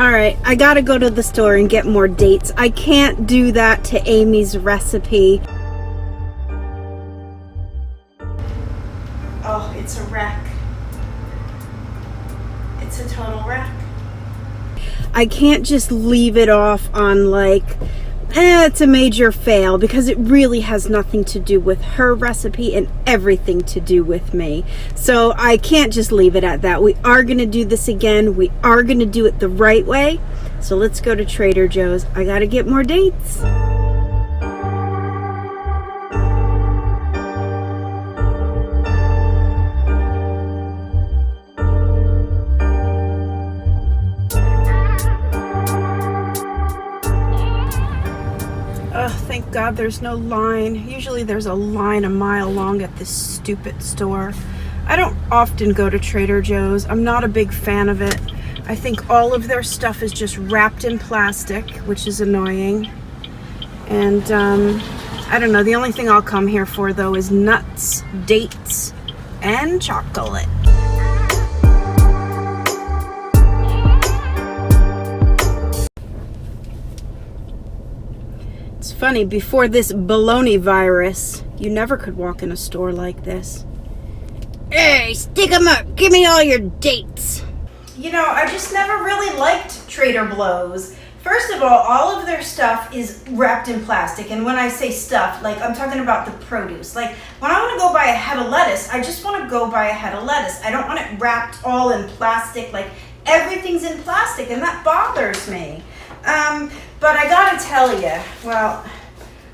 Alright, I gotta go to the store and get more dates. I can't do that to Amy's recipe. Oh, it's a wreck. It's a total wreck. I can't just leave it off on like, it's a major fail, because it really has nothing to do with her recipe and everything to do with me. So I can't just leave it at that. We are going to do this again. We are going to do it the right way. So let's go to Trader Joe's. I got to get more dates. Oh, thank God there's no line. Usually there's a line a mile long at this stupid store. I don't often go to Trader Joe's. I'm not a big fan of it. I think all of their stuff is just wrapped in plastic, which is annoying. And I don't know, the only thing I'll come here for though is nuts, dates, and chocolate. It's funny, before this baloney virus, you never could walk in a store like this. Hey, stick 'em up. Give me all your dates. You know, I just never really liked Trader Joe's. First of all of their stuff is wrapped in plastic. And when I say stuff, like I'm talking about the produce. Like when I want to go buy a head of lettuce, I just want to go buy a head of lettuce. I don't want it wrapped all in plastic. Like everything's in plastic, and that bothers me. But I gotta tell you, well,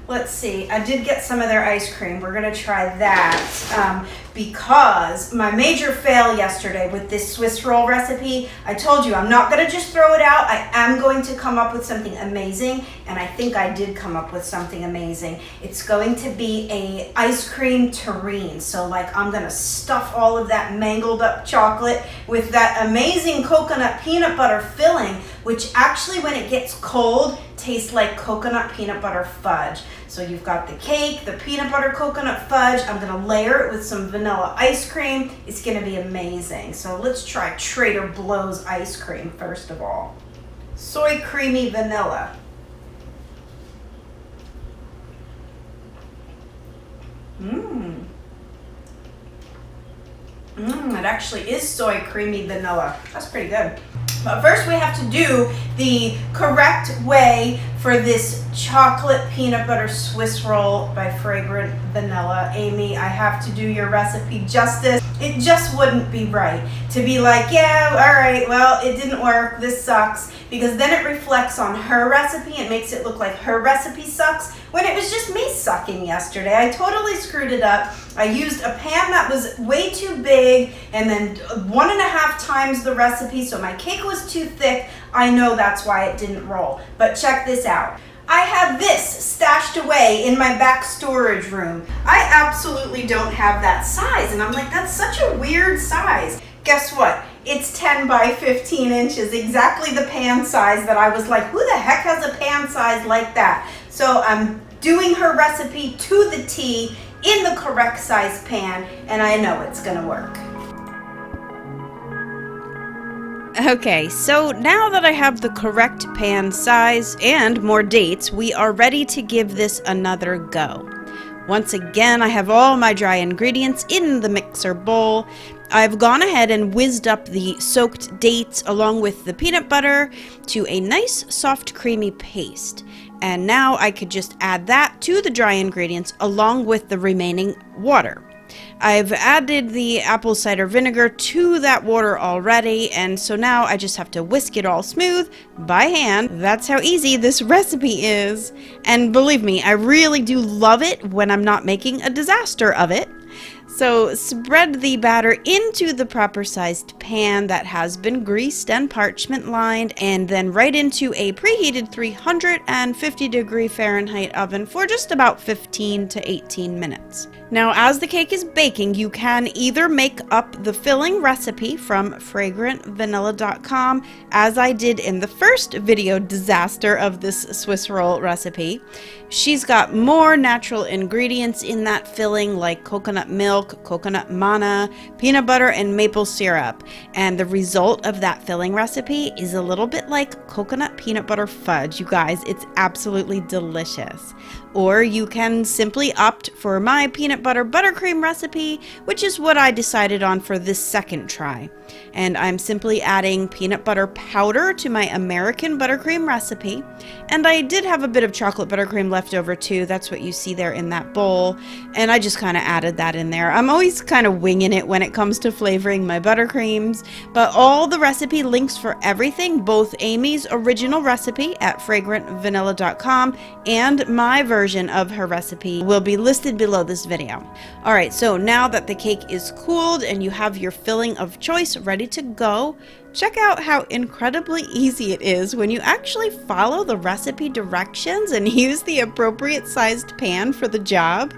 let's see. I did get some of their ice cream. We're gonna try that because my major fail yesterday with this Swiss roll recipe, I told you I'm not gonna just throw it out. I am going to come up with something amazing, and I think I did come up with something amazing. It's going to be a ice cream terrine. So like I'm gonna stuff all of that mangled up chocolate with that amazing coconut peanut butter filling, which actually when it gets cold tastes like coconut peanut butter fudge. So you've got the cake, the peanut butter coconut fudge. I'm gonna layer it with some vanilla ice cream. It's gonna be amazing. So let's try Trader Joe's ice cream first of all. Soy creamy vanilla. It actually is soy creamy vanilla. That's pretty good. But first we have to do the correct way for this chocolate peanut butter Swiss roll by Fragrant Vanilla. Amy, I have to do your recipe justice. It just wouldn't be right to be like, yeah, all right, well, it didn't work, this sucks, because then it reflects on her recipe. It makes it look like her recipe sucks when it was just me sucking yesterday. I totally screwed it up. I used a pan that was way too big and then 1.5 times the recipe, so my cake was too thick. I know that's why it didn't roll. But check this out. I have this stashed away in my back storage room. I absolutely don't have that size, and I'm like, that's such a weird size. Guess what? It's 10 by 15 inches, exactly the pan size that I was like, who the heck has a pan size like that? So I'm doing her recipe to the T in the correct size pan, and I know it's gonna work. Okay, so now that I have the correct pan size and more dates, we are ready to give this another go. Once again, I have all my dry ingredients in the mixer bowl. I've gone ahead and whizzed up the soaked dates along with the peanut butter to a nice soft creamy paste. And now I could just add that to the dry ingredients along with the remaining water. I've added the apple cider vinegar to that water already, and so now I just have to whisk it all smooth by hand. That's how easy this recipe is. And believe me, I really do love it when I'm not making a disaster of it. So spread the batter into the proper sized pan that has been greased and parchment lined, and then right into a preheated 350-degree Fahrenheit oven for just about 15 to 18 minutes. Now, as the cake is baking, you can either make up the filling recipe from fragrantvanilla.com, as I did in the first video disaster of this Swiss roll recipe. She's got more natural ingredients in that filling, like coconut milk, milk, coconut manna, peanut butter, and maple syrup. And the result of that filling recipe is a little bit like coconut peanut butter fudge. You guys, it's absolutely delicious. Or you can simply opt for my peanut butter buttercream recipe, which is what I decided on for this second try. And I'm simply adding peanut butter powder to my American buttercream recipe. And I did have a bit of chocolate buttercream left over too. That's what you see there in that bowl. And I just kind of added that in there. I'm always kind of winging it when it comes to flavoring my buttercreams. But all the recipe links for everything, both Amy's original recipe at fragrantvanilla.com and my version of her recipe, will be listed below this video. Alright, so now that the cake is cooled and you have your filling of choice ready to go, check out how incredibly easy it is when you actually follow the recipe directions and use the appropriate sized pan for the job.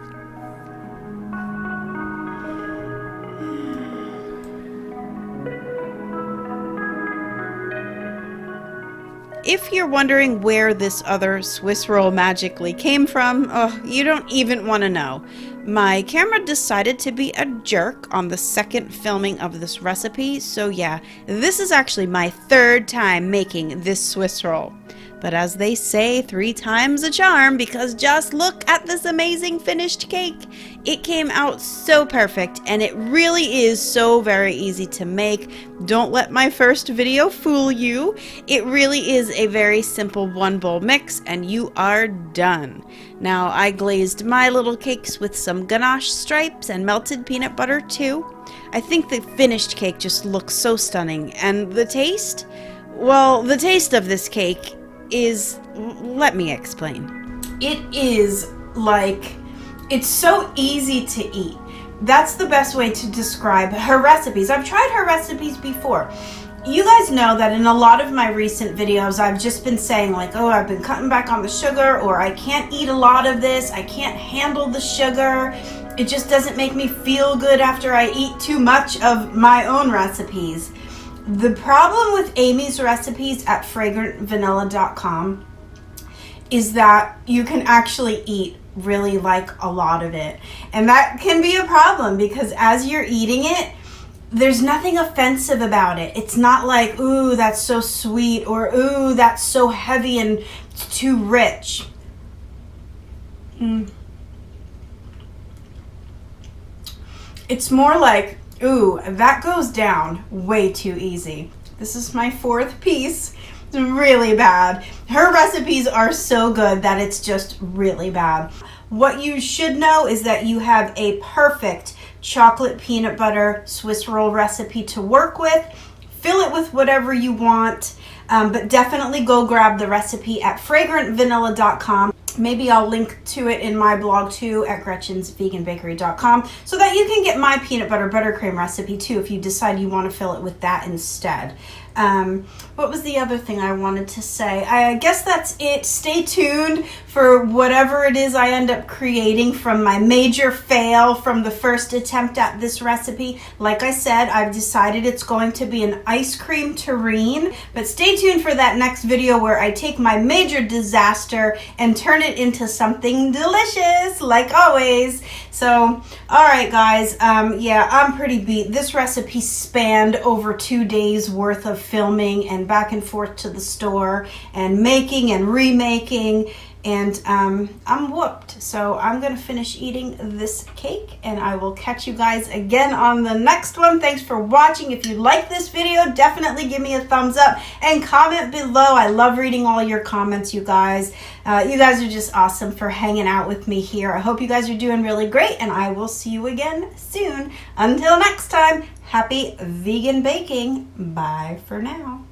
If you're wondering where this other Swiss roll magically came from, oh, you don't even want to know. My camera decided to be a jerk on the second filming of this recipe, so yeah, this is actually my third time making this Swiss roll. But as they say, 3 times a charm, because just look at this amazing finished cake. It came out so perfect, and it really is so very easy to make. Don't let my first video fool you. It really is a very simple 1-bowl mix, and you are done. Now, I glazed my little cakes with some ganache stripes and melted peanut butter too. I think the finished cake just looks so stunning, and the taste? Well, the taste of this cake is, let me explain. It is like, it's so easy to eat. That's the best way to describe her recipes. I've tried her recipes before. You guys know that in a lot of my recent videos, I've just been saying like, oh, I've been cutting back on the sugar, or I can't eat a lot of this, I can't handle the sugar. It just doesn't make me feel good after I eat too much of my own recipes. The problem with Amy's recipes at fragrantvanilla.com is that you can actually eat really like a lot of it. And that can be a problem because as you're eating it, there's nothing offensive about it. It's not like, ooh, that's so sweet, or ooh, that's so heavy and too rich. It's more like, ooh, that goes down way too easy. This is my 4th piece. It's really bad. Her recipes are so good that it's just really bad. What you should know is that you have a perfect chocolate peanut butter Swiss roll recipe to work with. Fill it with whatever you want, but definitely go grab the recipe at fragrantvanilla.com. Maybe I'll link to it in my blog too at gretchensveganbakery.com so that you can get my peanut butter buttercream recipe too if you decide you want to fill it with that instead. What was the other thing I wanted to say? I guess that's it. Stay tuned for whatever it is I end up creating from my major fail from the first attempt at this recipe. Like I said, I've decided it's going to be an ice cream terrine, but stay tuned for that next video where I take my major disaster and turn it into something delicious, like always. So, alright guys, yeah, I'm pretty beat. This recipe spanned over 2 days worth of filming and back and forth to the store and making and remaking, and I'm whooped. So I'm gonna finish eating this cake and I will catch you guys again on the next one. Thanks for watching. If you like this video, definitely give me a thumbs up and comment below. I love reading all your comments, you guys. You guys are just awesome for hanging out with me here. I hope you guys are doing really great, and I will see you again soon. Until next time, happy vegan baking. Bye for now.